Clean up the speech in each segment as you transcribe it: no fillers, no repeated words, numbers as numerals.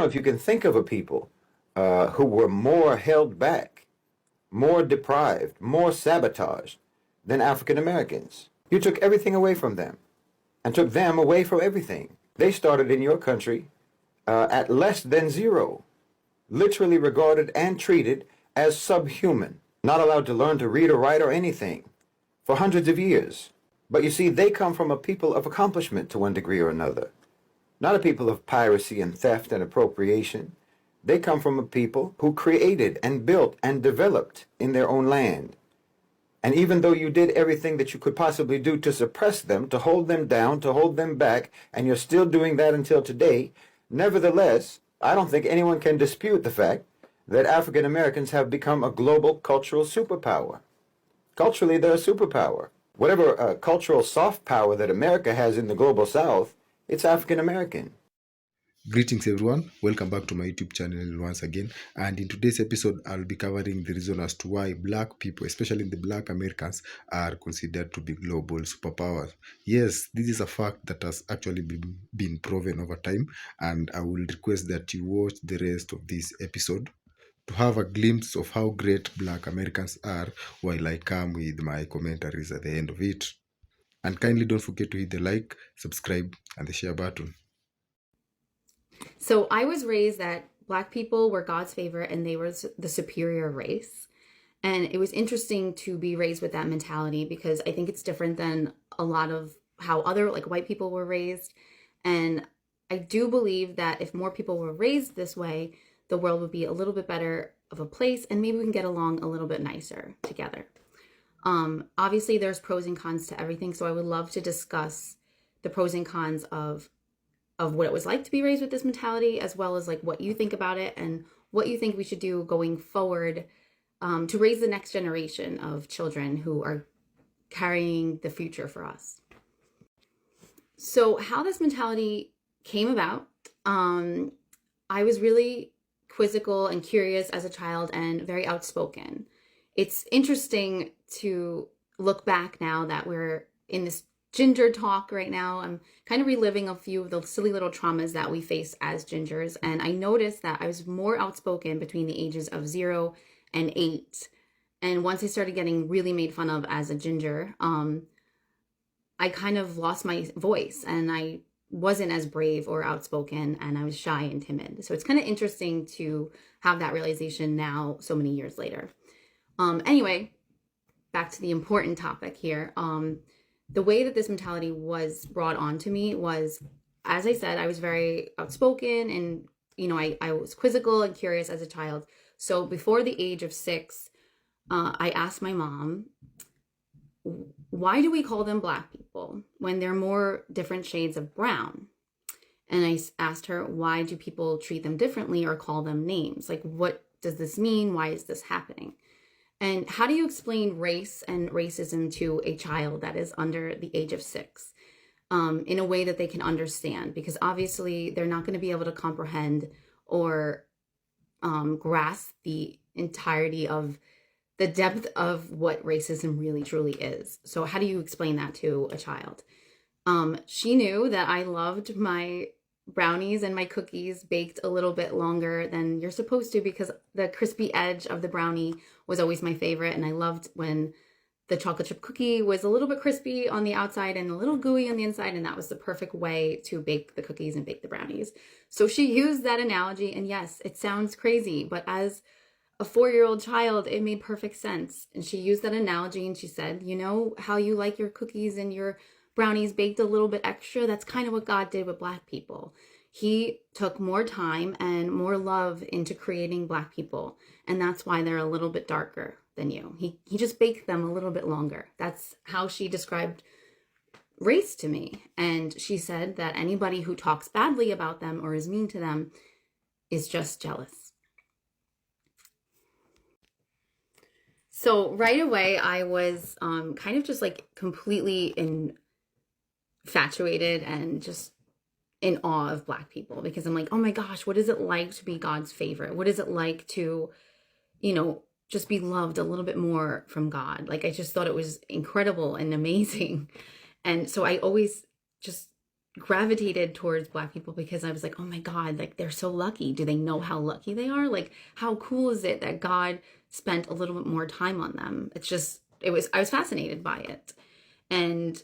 If you can think of a people who were more held back, more deprived, more sabotaged than African Americans, you took everything away from them and took them away from everything. They started in your country at less than zero, literally regarded and treated as subhuman, not allowed to learn to read or write or anything for hundreds of years. But you see, they come from a people of accomplishment to one degree or another, not a people of piracy and theft and appropriation. They come from a people who created and built and developed in their own land. And even though you did everything that you could possibly do to suppress them, to hold them down, to hold them back, and you're still doing that until today, nevertheless, I don't think anyone can dispute the fact that African Americans have become a global cultural superpower. Culturally, they're a superpower. Whatever cultural soft power that America has in the global South, it's African American. Greetings everyone, welcome back to my YouTube channel once again, and in today's episode I'll be covering the reason as to why black people, especially the black Americans, are considered to be global superpowers. Yes, this is a fact that has actually been proven over time, and I will request that you watch the rest of this episode to have a glimpse of how great black Americans are while I come with my commentaries at the end of it. And kindly don't forget to hit the like, subscribe and the share button. So I was raised that Black people were God's favorite and they were the superior race. And it was interesting to be raised with that mentality because I think it's different than a lot of how other white people were raised. And I do believe that if more people were raised this way, the world would be a little bit better of a place and maybe we can get along a little bit nicer together. Obviously, there's pros and cons to everything. So I would love to discuss the pros and cons of what it was like to be raised with this mentality, as well as what you think about it and what you think we should do going forward to raise the next generation of children who are carrying the future for us. So how this mentality came about, I was really quizzical and curious as a child and very outspoken. It's interesting to look back now that we're in this ginger talk right now. I'm kind of reliving a few of the silly little traumas that we face as gingers. And I noticed that I was more outspoken between the ages of 0 and 8. And once I started getting really made fun of as a ginger, I kind of lost my voice and I wasn't as brave or outspoken and I was shy and timid. So it's kind of interesting to have that realization now, so many years later. Anyway, back to the important topic here. The way that this mentality was brought on to me was, as I said, I was very outspoken and, I was quizzical and curious as a child. So before the age of 6, I asked my mom, why do we call them Black people when they're more different shades of brown? And I asked her, why do people treat them differently or call them names? What does this mean? Why is this happening? And how do you explain race and racism to a child that is under the age of 6 in a way that they can understand? Because obviously they're not going to be able to comprehend or grasp the entirety of the depth of what racism really truly is. So how do you explain that to a child? She knew that I loved my brownies and my cookies baked a little bit longer than you're supposed to because the crispy edge of the brownie was always my favorite. And I loved when the chocolate chip cookie was a little bit crispy on the outside and a little gooey on the inside. And that was the perfect way to bake the cookies and bake the brownies. So she used that analogy. And yes, it sounds crazy, but as a 4-year-old child, it made perfect sense. And she used that analogy and she said, you know how you like your cookies and your brownies baked a little bit extra? That's kind of what God did with Black people. He took more time and more love into creating Black people. And that's why they're a little bit darker than you. He just baked them a little bit longer. That's how she described race to me. And she said that anybody who talks badly about them or is mean to them is just jealous. So right away, I was kind of just completely infatuated and just in awe of Black people because I'm oh my gosh, what is it like to be God's favorite? What is it like to, just be loved a little bit more from God? I just thought it was incredible and amazing. And so I always just gravitated towards Black people because I was like, oh my God, like they're so lucky. Do they know how lucky they are? Like, how cool is it that God spent a little bit more time on them? I was fascinated by it. And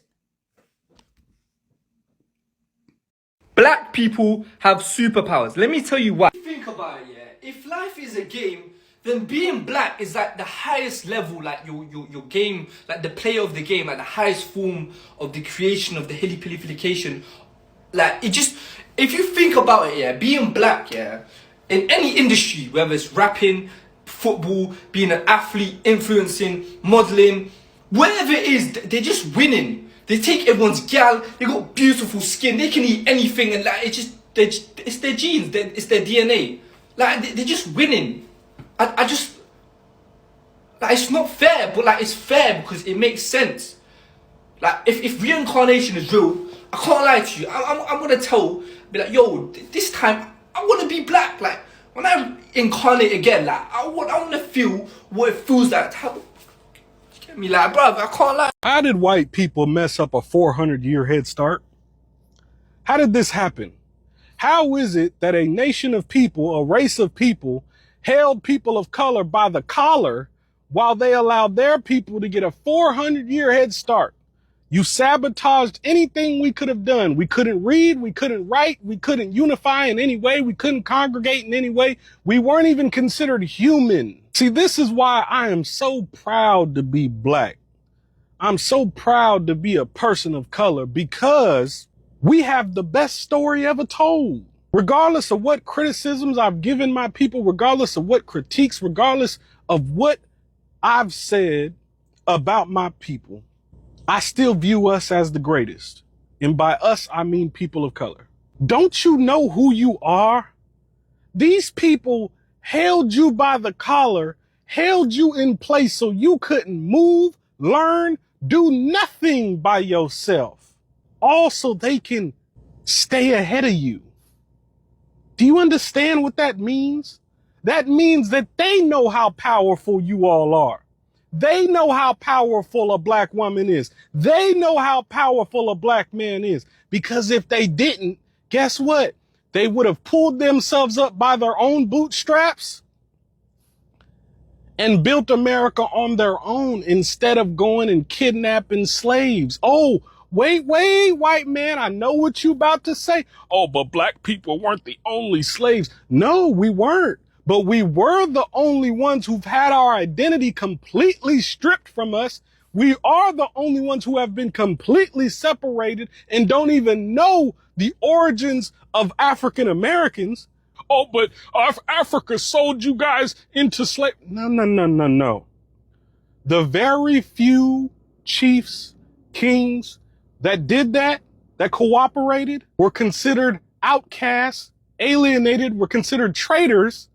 Black people have superpowers. Let me tell you why. Think about it, yeah. If life is a game, then being black is like the highest level, like your game, like the player of the game, like the highest form of the creation of the hilly-pillification. Like, it just, if you think about it, yeah, being black, yeah, in any industry, whether it's rapping, football, being an athlete, influencing, modeling, whatever it is, they're just winning. They take everyone's gal, they got beautiful skin, they can eat anything, and like, it's their genes, it's their DNA. Like, they're just winning. I just, like, it's not fair, but like, it's fair because it makes sense. Like, if reincarnation is real, I can't lie to you. I'm gonna be like, yo, this time I wanna be black. Like, when I incarnate again, like, I wanna feel what it feels like. You get me, like, bruv, I can't lie. How did white people mess up a 400-year head start? How did this happen? How is it that a nation of people, a race of people, held people of color by the collar while they allowed their people to get a 400-year head start? You sabotaged anything we could have done. We couldn't read, we couldn't write, we couldn't unify in any way, we couldn't congregate in any way. We weren't even considered human. See, this is why I am so proud to be black. I'm so proud to be a person of color because we have the best story ever told. Regardless of what criticisms I've given my people, regardless of what critiques, regardless of what I've said about my people, I still view us as the greatest. And by us, I mean people of color. Don't you know who you are? These people held you by the collar, held you in place so you couldn't move, learn, do nothing by yourself. Also, they can stay ahead of you. Do you understand what that means? That means that they know how powerful you all are. They know how powerful a black woman is. They know how powerful a black man is. Because if they didn't, guess what? They would have pulled themselves up by their own bootstraps and built America on their own instead of going and kidnapping slaves. Oh, wait, white man, I know what you about to say. Oh, but black people weren't the only slaves. No, we weren't. But we were the only ones who've had our identity completely stripped from us. We are the only ones who have been completely separated and don't even know the origins of African Americans. Oh, but Africa sold you guys into slave. No. The very few chiefs, kings that did that cooperated, were considered outcasts, alienated, were considered traitors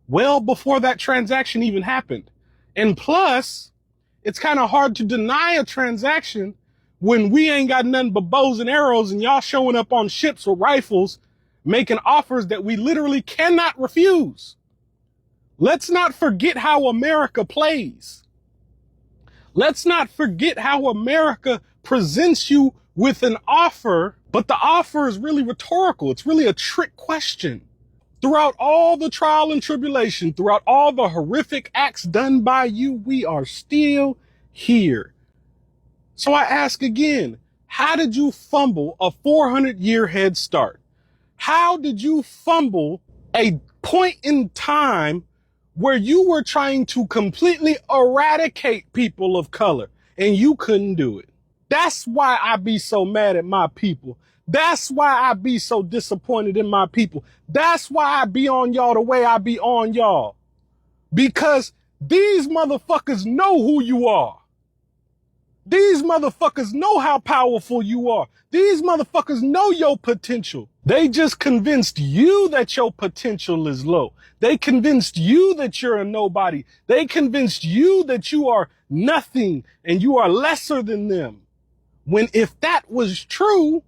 well before that transaction even happened. And plus, it's kind of hard to deny a transaction when we ain't got nothing but bows and arrows and y'all showing up on ships with rifles, making offers that we literally cannot refuse. Let's not forget how America plays. Let's not forget how America presents you with an offer, but the offer is really rhetorical. It's really a trick question. Throughout all the trial and tribulation, throughout all the horrific acts done by you, we are still here. So I ask again, how did you fumble a 400-year head start? How did you fumble a point in time where you were trying to completely eradicate people of color and you couldn't do it? That's why I be so mad at my people. That's why I be so disappointed in my people. That's why I be on y'all the way I be on y'all. Because these motherfuckers know who you are. These motherfuckers know how powerful you are. These motherfuckers know your potential. They just convinced you that your potential is low. They convinced you that you're a nobody. They convinced you that you are nothing and you are lesser than them. When if that was true,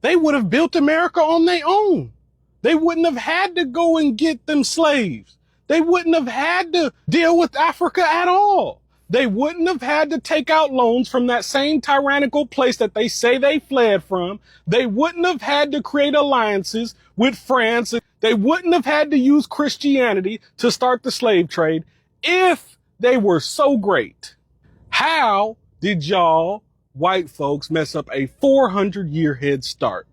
they would have built America on their own. They wouldn't have had to go and get them slaves. They wouldn't have had to deal with Africa at all. They wouldn't have had to take out loans from that same tyrannical place that they say they fled from. They wouldn't have had to create alliances with France. They wouldn't have had to use Christianity to start the slave trade if they were so great. How did y'all white folks mess up a 400-year head start?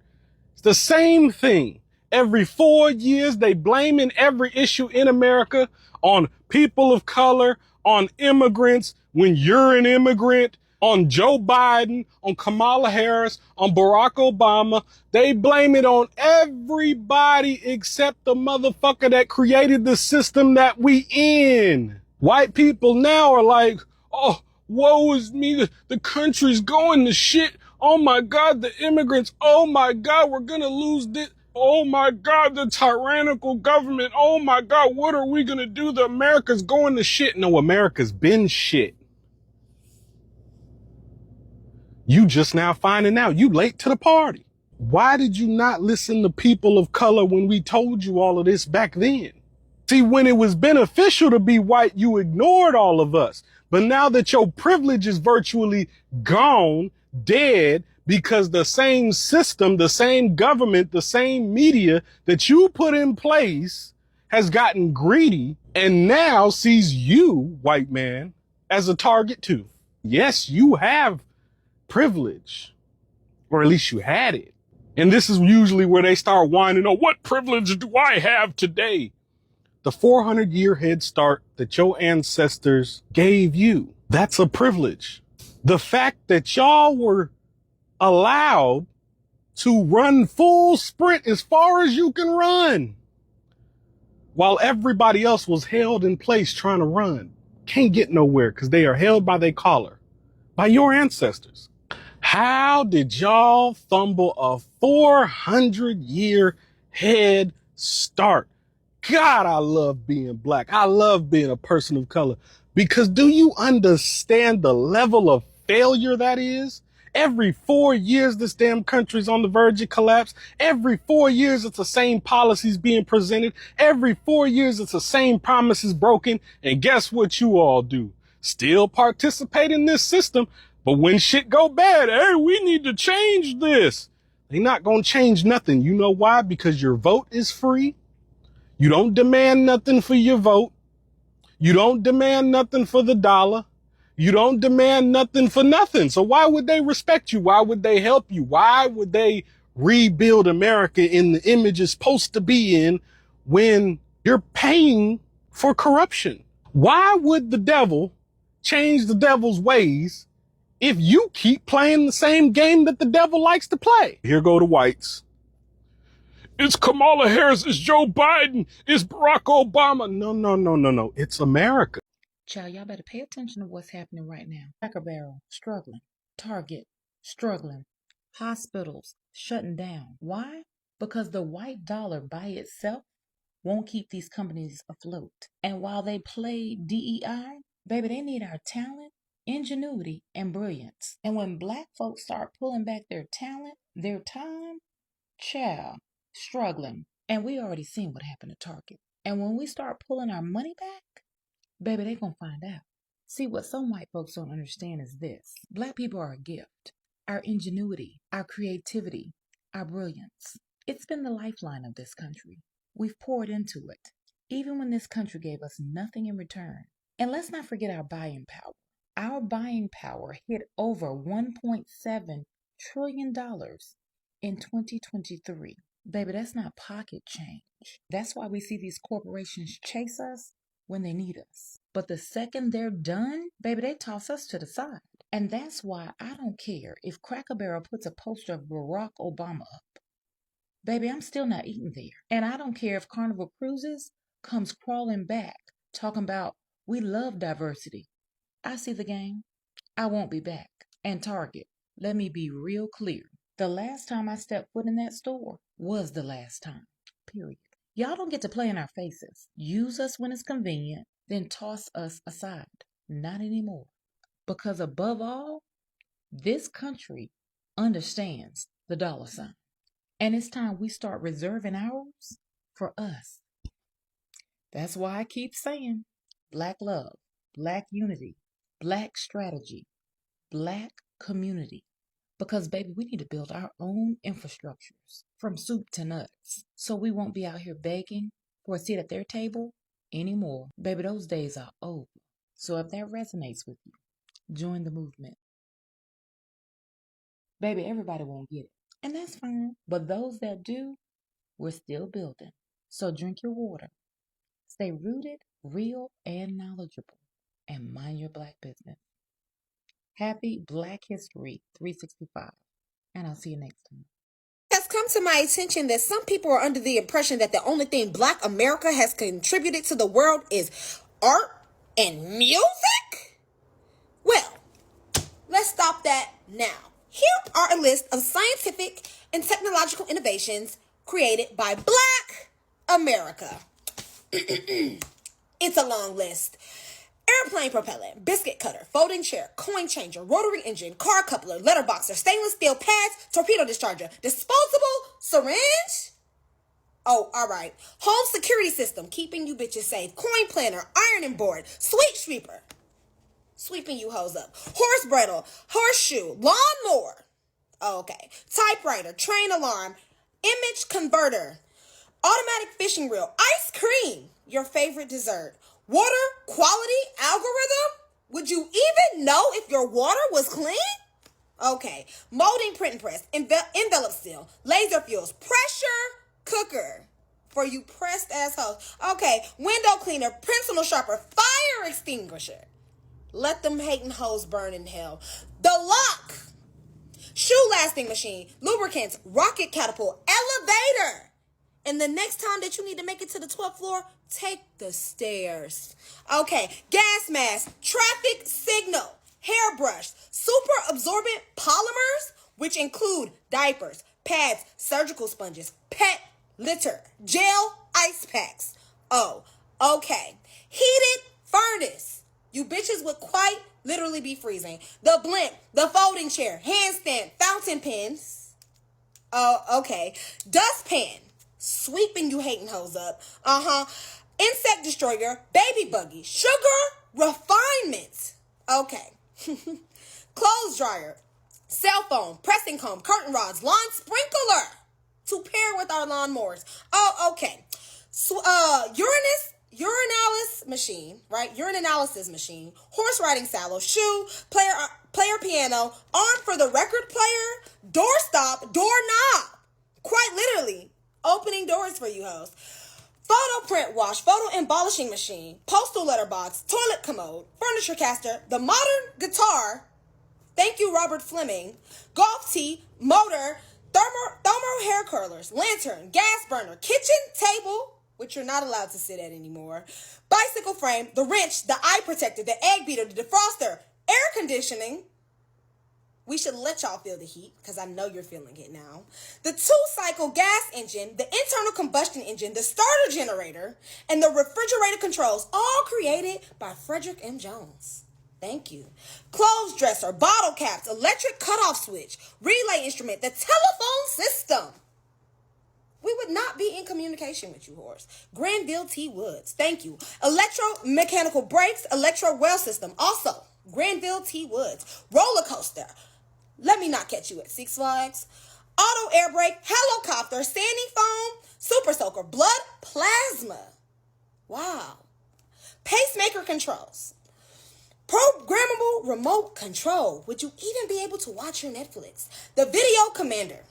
It's the same thing. Every 4 years, they blaming every issue in America on people of color, on immigrants, when you're an immigrant, on Joe Biden, on Kamala Harris, on Barack Obama. They blame it on everybody except the motherfucker that created the system that we in. White people now are like, oh, woe is me, the country's going to shit. Oh my God, the immigrants. Oh my God, we're gonna lose this. Oh my God, the tyrannical government. Oh my God, what are we gonna do? The America's going to shit. No, America's been shit. You just now finding out. You late to the party. Why did you not listen to people of color when we told you all of this back then? See, when it was beneficial to be white, you ignored all of us. But now that your privilege is virtually gone, dead, because the same system, the same government, the same media that you put in place has gotten greedy and now sees you, white man, as a target too. Yes, you have privilege, or at least you had it. And this is usually where they start whining, oh, what privilege do I have today? The 400-year head start that your ancestors gave you, that's a privilege. The fact that y'all were allowed to run full sprint as far as you can run while everybody else was held in place trying to run. Can't get nowhere because they are held by their collar, by your ancestors. How did y'all fumble a 400-year head start? God, I love being black. I love being a person of color because do you understand the level of failure that is? Every 4 years, this damn country's on the verge of collapse. Every 4 years, it's the same policies being presented. Every 4 years, it's the same promises broken. And guess what you all do? Still participate in this system. But when shit go bad, hey, we need to change this. They're not going to change nothing. You know why? Because your vote is free. You don't demand nothing for your vote. You don't demand nothing for the dollar. You don't demand nothing for nothing. So why would they respect you? Why would they help you? Why would they rebuild America in the image it's supposed to be in when you're paying for corruption? Why would the devil change the devil's ways if you keep playing the same game that the devil likes to play? Here go the whites. It's Kamala Harris, it's Joe Biden, it's Barack Obama. No. It's America. Child, y'all better pay attention to what's happening right now. Cracker Barrel, struggling. Target, struggling. Hospitals, shutting down. Why? Because the white dollar by itself won't keep these companies afloat. And while they play DEI, baby, they need our talent, ingenuity, and brilliance. And when black folks start pulling back their talent, their time, child, struggling. And we already seen what happened to Target. And when we start pulling our money back, baby, they gonna find out. See, what some white folks don't understand is this. Black people are a gift. Our ingenuity, our creativity, our brilliance. It's been the lifeline of this country. We've poured into it, even when this country gave us nothing in return. And let's not forget our buying power. Our buying power hit over $1.7 trillion in 2023. Baby, that's not pocket change. That's why we see these corporations chase us when they need us. But the second they're done, baby, they toss us to the side. And that's why I don't care if Cracker Barrel puts a poster of Barack Obama up. Baby, I'm still not eating there. And I don't care if Carnival Cruises comes crawling back talking about we love diversity. I see the game. I won't be back. And Target, let me be real clear. The last time I stepped foot in that store was the last time, period. Y'all don't get to play in our faces. Use us when it's convenient, then toss us aside. Not anymore. Because above all, this country understands the dollar sign. And it's time we start reserving ours for us. That's why I keep saying Black love, Black unity, Black strategy, Black community. Because, baby, we need to build our own infrastructures from soup to nuts so we won't be out here begging for a seat at their table anymore. Baby, those days are over. So if that resonates with you, join the movement. Baby, everybody won't get it. And that's fine. But those that do, we're still building. So drink your water. Stay rooted, real, and knowledgeable. And mind your Black business. Happy Black History 365. And I'll see you next time. It has come to my attention that some people are under the impression that the only thing Black America has contributed to the world is art and music? Well, let's stop that now. Here are a list of scientific and technological innovations created by Black America. It's a long list. Airplane propellant, biscuit cutter, folding chair, coin changer, rotary engine, car coupler, letterboxer, stainless steel pads, torpedo discharger, disposable syringe. Oh, all right. Home security system, keeping you bitches safe. Coin planner, ironing board, sweet sweeper, sweeping you hoes up. Horse bridle, horseshoe, lawnmower. Oh, okay. Typewriter, train alarm, image converter, automatic fishing reel, ice cream, your favorite dessert, water quality algorithm. Would you even know if your water was clean? Okay. Molding printing press, envelope seal, laser fuels, pressure cooker for you pressed assholes. Okay. Window cleaner, pencil sharpener, fire extinguisher. Let them hating hoes burn in hell. The lock. Shoe lasting machine, lubricants, rocket catapult, elevator. And the next time that you need to make it to the 12th floor, take the stairs. Okay, gas mask, traffic signal, hairbrush, super absorbent polymers, which include diapers, pads, surgical sponges, pet litter, gel, ice packs. Oh, okay. Heated furnace. You bitches would quite literally be freezing. The blimp, the folding chair, handstand, fountain pens. Oh, okay. Dustpan. Sweeping you hating hoes up. Insect destroyer, baby buggy, sugar refinement. Okay. Clothes dryer, cell phone, pressing comb, curtain rods, lawn sprinkler to pair with our lawnmowers. Oh, okay. So, urinalysis machine, right? Urinalysis machine, horse riding saddle, shoe, player piano, arm for the record player, doorstop, doorknob. Quite literally, opening doors for you hoes. Photo print wash, photo embellishing machine, postal letterbox, toilet commode, furniture caster, the modern guitar. Thank you, Robert Fleming. Golf tee, motor, thermal hair curlers, lantern, gas burner, kitchen table, which you're not allowed to sit at anymore, bicycle frame, the wrench, the eye protector, the egg beater, the defroster, air conditioning. We should let y'all feel the heat because I know you're feeling it now. The 2-cycle gas engine, the internal combustion engine, the starter generator, and the refrigerator controls, all created by Frederick M. Jones. Thank you. Clothes dresser, bottle caps, electric cutoff switch, relay instrument, the telephone system. We would not be in communication with you, whores. Granville T. Woods. Thank you. Electromechanical brakes, electro well system. Also, Granville T. Woods. Roller coaster. Let me not catch you at Six Flags. Auto air brake, helicopter, standing foam, super soaker, blood plasma. Wow. Pacemaker controls. Programmable remote control. Would you even be able to watch your Netflix? The video commander.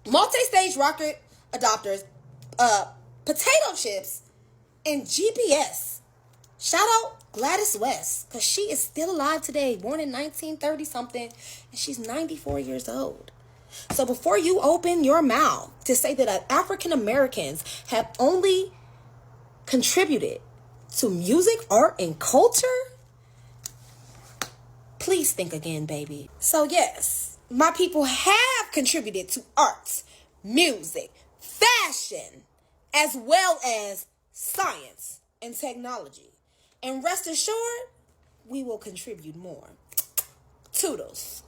Multi-stage rocket adapters, potato chips, and GPS. Shout out Gladys West, because she is still alive today, born in 1930 something, and she's 94 years old. So before you open your mouth to say that African Americans have only contributed to music, art, and culture, please think again, baby. So yes, my people have contributed to arts, music, fashion, as well as science and technology. And rest assured, we will contribute more. Toodles.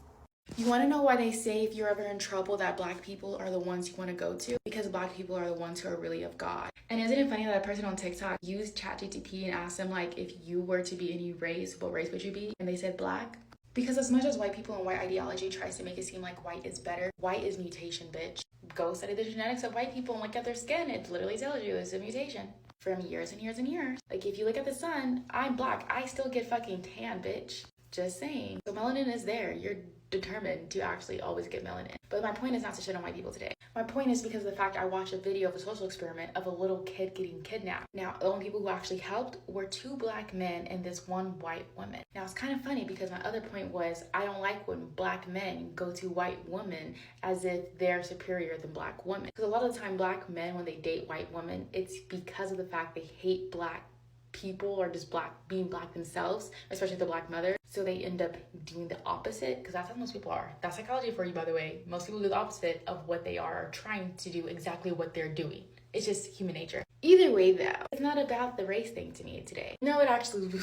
You want to know why they say if you're ever in trouble that black people are the ones you want to go to? Because black people are the ones who are really of God. And isn't it funny that a person on TikTok used ChatGPT and asked them, like, if you were to be any race, what race would you be? And they said black. Because as much as white people and white ideology tries to make it seem like white is better, white is mutation, bitch. Go study the genetics of white people and look at their skin. It literally tells you it's a mutation from years and years and years. Like, if you look at the sun, I'm black. I still get fucking tan, bitch. Just saying. So melanin is there. You're determined to actually always get melanin. But my point is not to shit on white people today. My point is because of the fact I watched a video of a social experiment of a little kid getting kidnapped. Now, the only people who actually helped were 2 black men and this 1 white woman. Now, it's kind of funny because my other point was I don't like when black men go to white women as if they're superior than black women. Because a lot of the time black men, when they date white women, it's because of the fact they hate black people or just being black themselves, especially the black mother. So they end up doing the opposite, because that's how most people are. That's psychology for you, by the way. Most people do the opposite of what they are trying to do exactly what they're doing. It's just human nature. Either way though, it's not about the race thing to me today. No, it absolutely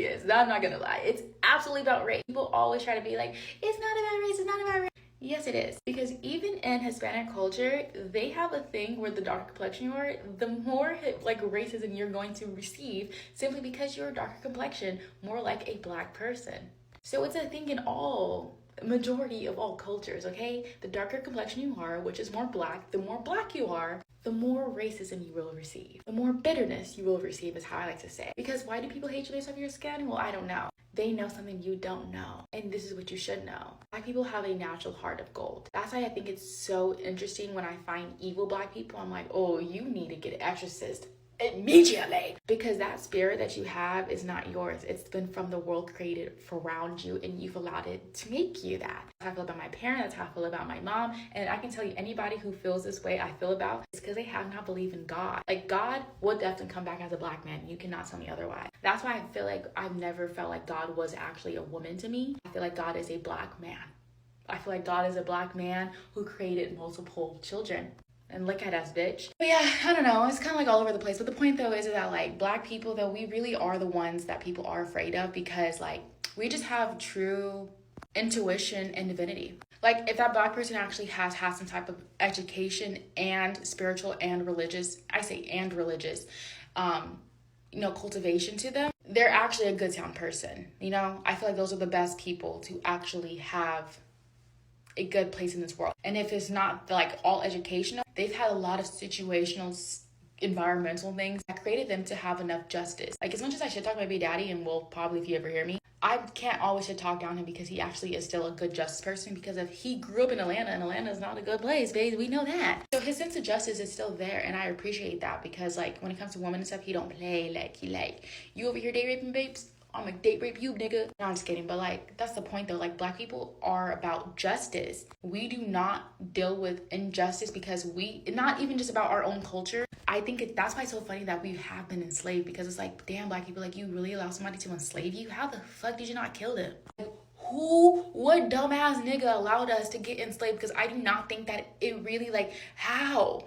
is. I'm not gonna lie. It's absolutely about race. People always try to be like, it's not about race, it's not about race. Yes, it is. Because even in Hispanic culture, they have a thing where the darker complexion you are, the more like racism you're going to receive simply because you're a darker complexion, more like a black person. So it's a thing in majority of all cultures, okay? The darker complexion you are, which is more black, the more black you are, the more racism you will receive. The more bitterness you will receive is how I like to say. Because why do people hate you based off your skin? Well, I don't know. They know something you don't know. And this is what you should know. Black people have a natural heart of gold. That's why I think it's so interesting when I find evil black people. I'm like, oh, you need to get an exorcist immediately, because that spirit that you have is not yours. It's been from the world created around you, and you've allowed it to make you that. That's how I feel about my parents. That's how I feel about my mom. And I can tell you, anybody who feels this way I feel about is because they have not believed in God. Like, God would definitely come back as a black man. You cannot tell me otherwise. That's why I feel like I've never felt like God was actually a woman to me. I feel like God is a black man. I feel like God is a black man who created multiple children. And look at us, bitch. But yeah, I don't know. It's kind of like all over the place. But the point though is that like black people though, we really are the ones that people are afraid of, because like we just have true intuition and divinity. Like if that black person actually has some type of education and spiritual and religious, I say and religious, cultivation to them, they're actually a good sound person. I feel like those are the best people to actually have a good place in this world. And if it's not like all educational, they've had a lot of situational environmental things that created them to have enough justice. Like, as much as I should talk my baby daddy, and will probably, if you ever hear me, I can't always should talk down him, because he actually is still a good justice person, because if he grew up in Atlanta, and Atlanta is not a good place, baby, we know that. So his sense of justice is still there, and I appreciate that, because like when it comes to women and stuff, he don't play like he like, you over here date raping babes? I'm gonna date rape you, nigga. No, I'm just kidding. But like, that's the point though. Like, black people are about justice. We do not deal with injustice because not even just about our own culture. I think that's why it's so funny that we have been enslaved, because it's like, damn, black people, like, you really allow somebody to enslave you? How the fuck did you not kill them? Like, what dumbass nigga allowed us to get enslaved? Because I do not think that it really, like, how?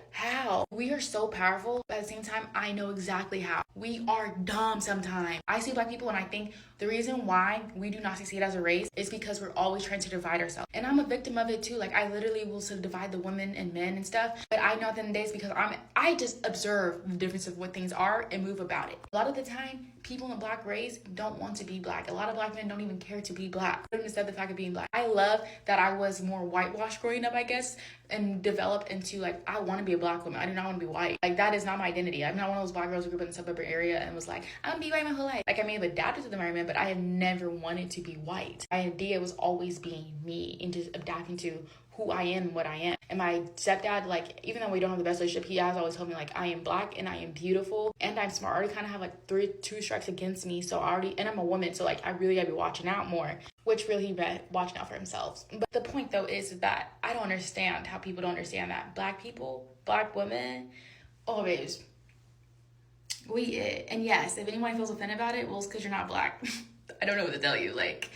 We are so powerful, but at the same time, I know exactly how. We are dumb sometimes. I see black people and I think the reason why we do not succeed as a race is because we're always trying to divide ourselves. And I'm a victim of it too. Like, I literally will sort of divide the women and men and stuff. But I know at the end of the days, because I just observe the difference of what things are and move about it. A lot of the time, people in the black race don't want to be black. A lot of black men don't even care to be black. I don't accept the fact of being black. I love that I was more whitewashed growing up, I guess, and developed into like, I want to be a black woman. I do not want to be white. Like, that is not my identity. I'm not one of those black girls who grew up in the suburban area and was like, I'm gonna be white my whole life. Like, I may have adapted to the environment, but I have never wanted to be white. My idea was always being me and just adapting to who I am and what I am. And my stepdad, like, even though we don't have the best relationship, he has always told me, like, I am black and I am beautiful and I'm smart. I already kind of have like two strikes against me. So and I'm a woman. So like, I really gotta be watching out more, which really he been watching out for themselves. But the point though is that I don't understand how people don't understand that black people, black women, always, and yes, if anyone feels offended about it, well, it's because you're not black. I don't know what to tell you. Like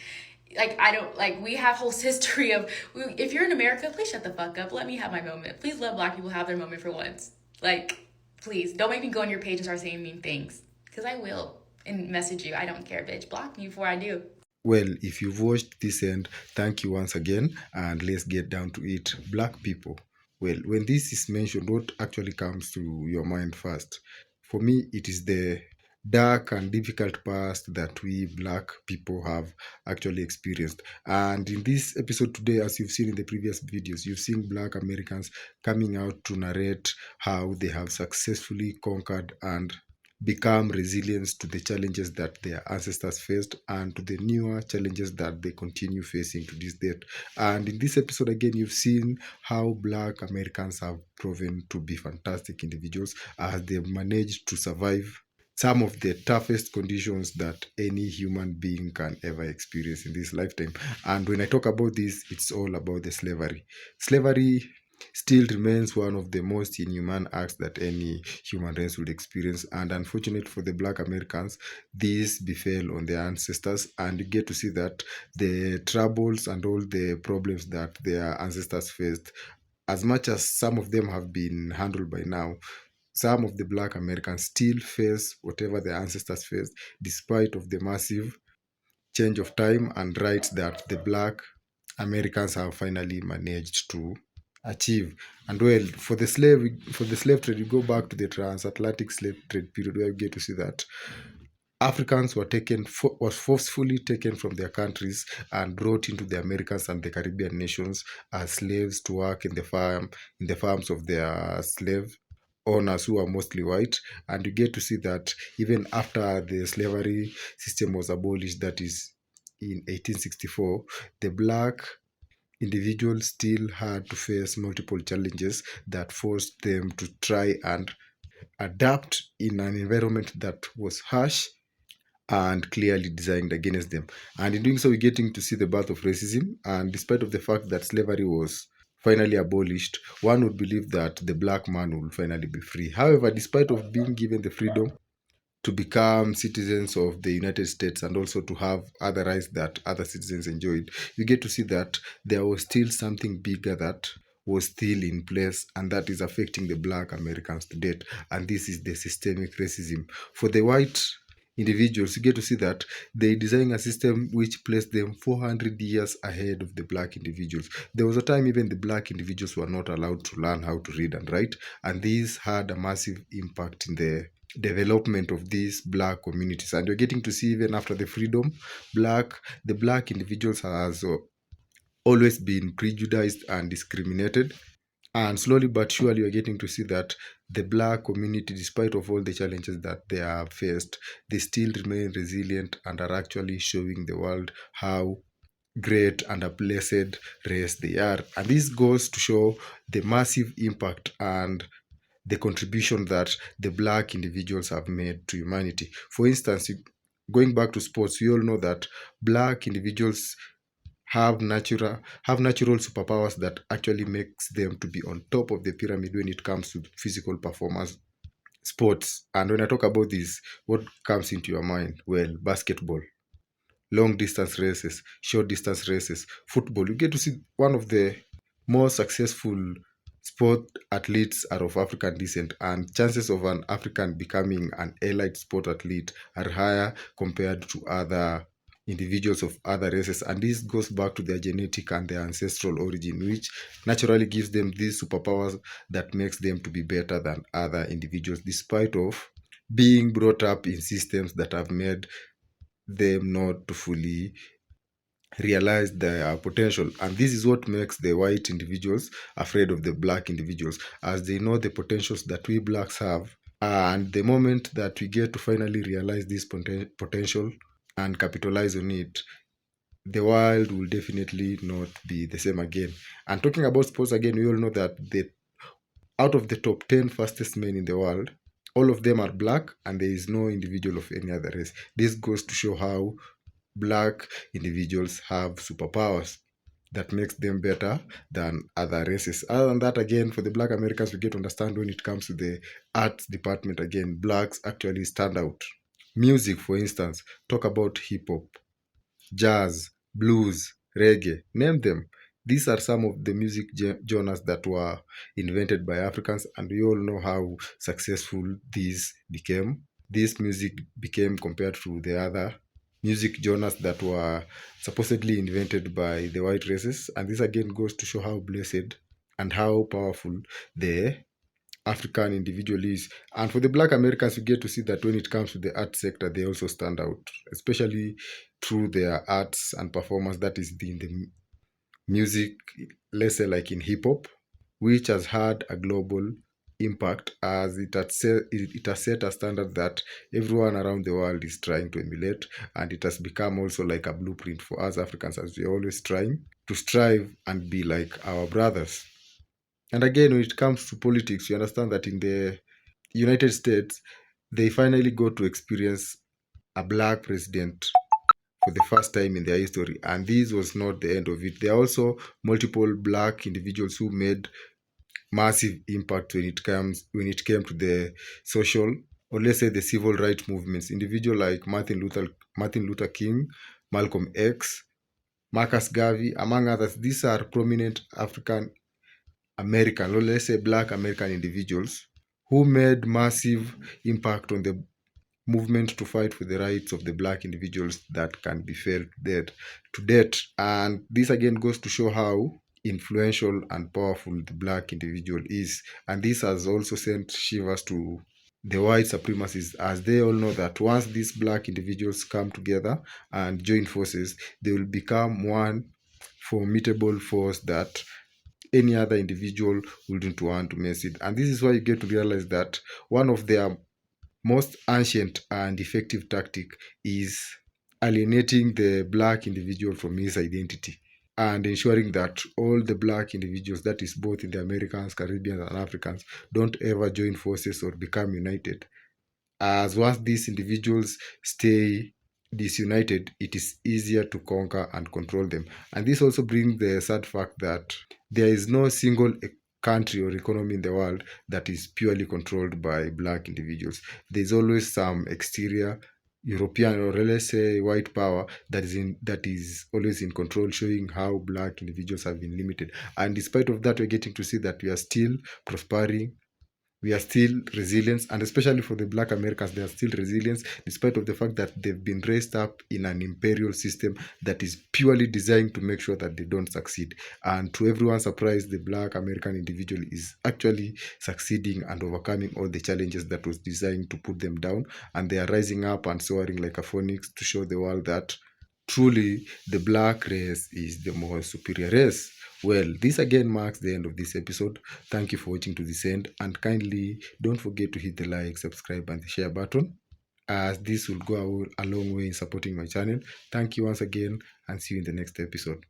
I don't, like, we have whole history of, if you're in America, please shut the fuck up. Let me have my moment. Please let black people have their moment for once. Like, please don't make me go on your page and start saying mean things, because I will, and message you. I don't care, bitch. Block me before I do. Well, if you've watched this end, thank you once again, and let's get down to it. Black people. Well, when this is mentioned, what actually comes to your mind first? For me, it is the dark and difficult past that we black people have actually experienced. And in this episode today, as you've seen in the previous videos, you've seen black Americans coming out to narrate how they have successfully conquered and become resilient to the challenges that their ancestors faced and to the newer challenges that they continue facing to this date. And in this episode, again, you've seen how Black Americans have proven to be fantastic individuals as they've managed to survive some of the toughest conditions that any human being can ever experience in this lifetime. And when I talk about this, it's all about the slavery. Slavery still remains one of the most inhuman acts that any human race would experience. And unfortunate for the Black Americans, this befell on their ancestors, and you get to see that the troubles and all the problems that their ancestors faced, as much as some of them have been handled by now, some of the Black Americans still face whatever their ancestors faced, despite of the massive change of time and rights that the Black Americans have finally managed to achieve. And well, for the slave trade, you go back to the transatlantic slave trade period where you get to see that Africans were was forcefully taken from their countries and brought into the Americas and the Caribbean nations as slaves to work in the farms of their slave owners who are mostly white. And you get to see that even after the slavery system was abolished, that is in 1864, the black individuals still had to face multiple challenges that forced them to try and adapt in an environment that was harsh and clearly designed against them. And in doing so, we're getting to see the birth of racism. And despite of the fact that slavery was finally abolished, one would believe that the black man will finally be free. However, despite of being given the freedom to become citizens of the United States and also to have other rights that other citizens enjoyed, you get to see that there was still something bigger that was still in place, and that is affecting the black Americans to date. And this is the systemic racism. For the white individuals, you get to see that they design a system which placed them 400 years ahead of the black individuals. There was a time even the black individuals were not allowed to learn how to read and write, and this had a massive impact in the development of these black communities. And you're getting to see even after the freedom, the black individuals has always been prejudiced and discriminated. And slowly but surely, you're getting to see that the black community, despite of all the challenges that they have faced, they still remain resilient and are actually showing the world how great and a blessed race they are. And this goes to show the massive impact and the contribution that the black individuals have made to humanity. For instance, going back to sports, we all know that black individuals have natural superpowers that actually makes them to be on top of the pyramid when it comes to physical performance sports. And when I talk about this, what comes into your mind? Well, basketball, long distance races, short distance races, football. You get to see one of the most successful sport athletes are of African descent, and chances of an African becoming an elite sport athlete are higher compared to other individuals of other races. And this goes back to their genetic and their ancestral origin, which naturally gives them these superpowers that makes them to be better than other individuals, despite of being brought up in systems that have made them not to fully realize their potential. And this is what makes the white individuals afraid of the black individuals, as they know the potentials that we blacks have. And the moment that we get to finally realize this potential and capitalize on it, the world will definitely not be the same again. And talking about sports again, we all know that out of the top 10 fastest men in the world, all of them are black, and there is no individual of any other race. This goes to show how black individuals have superpowers that makes them better than other races. Other than that, again, for the black Americans, we get to understand when it comes to the arts department, again, blacks actually stand out. Music, for instance, talk about hip hop, jazz, blues, reggae, name them. These are some of the music genres that were invented by Africans, and we all know how successful these became. This music became compared to the other music genres that were supposedly invented by the white races. And this again goes to show how blessed and how powerful the African individual is. And for the Black Americans, we get to see that when it comes to the art sector, they also stand out, especially through their arts and performance. That is in the music, let's say like in hip hop, which has had a global impact as it has set a standard that everyone around the world is trying to emulate, and it has become also like a blueprint for us Africans as we're always trying to strive and be like our brothers. And again, when it comes to politics, you understand that in the United States, they finally got to experience a black president for the first time in their history. And this was not the end of it. There are also multiple black individuals who made massive impact when it came to the social, or let's say the civil rights movements. Individuals like Martin Luther King, Malcolm X, Marcus Garvey, among others. These are prominent African American, or let's say black American individuals who made massive impact on the movement to fight for the rights of the black individuals that can be felt dead to death. And this again goes to show how influential and powerful the black individual is. And this has also sent shivers to the white supremacists, as they all know that once these black individuals come together and join forces, they will become one formidable force that any other individual wouldn't want to mess with. And this is why you get to realize that one of their most ancient and effective tactic is alienating the black individual from his identity and ensuring that all the black individuals, that is both in the Americans, Caribbeans, and Africans, don't ever join forces or become united. As once these individuals stay disunited, it is easier to conquer and control them. And this also brings the sad fact that there is no single country or economy in the world that is purely controlled by black individuals. There's always some exterior European, or let's say white power, that is always in control, showing how black individuals have been limited. And despite of that, we're getting to see that we are still prospering, we are still resilient, and especially for the black Americans, they are still resilient despite of the fact that they've been raised up in an imperial system that is purely designed to make sure that they don't succeed. And to everyone's surprise, the black American individual is actually succeeding and overcoming all the challenges that was designed to put them down, and they are rising up and soaring like a phoenix to show the world that truly the black race is the more superior race. Well, this again marks the end of this episode. Thank you for watching to this end, and kindly don't forget to hit the like, subscribe, and the share button, as this will go a long way in supporting my channel. Thank you once again, and see you in the next episode.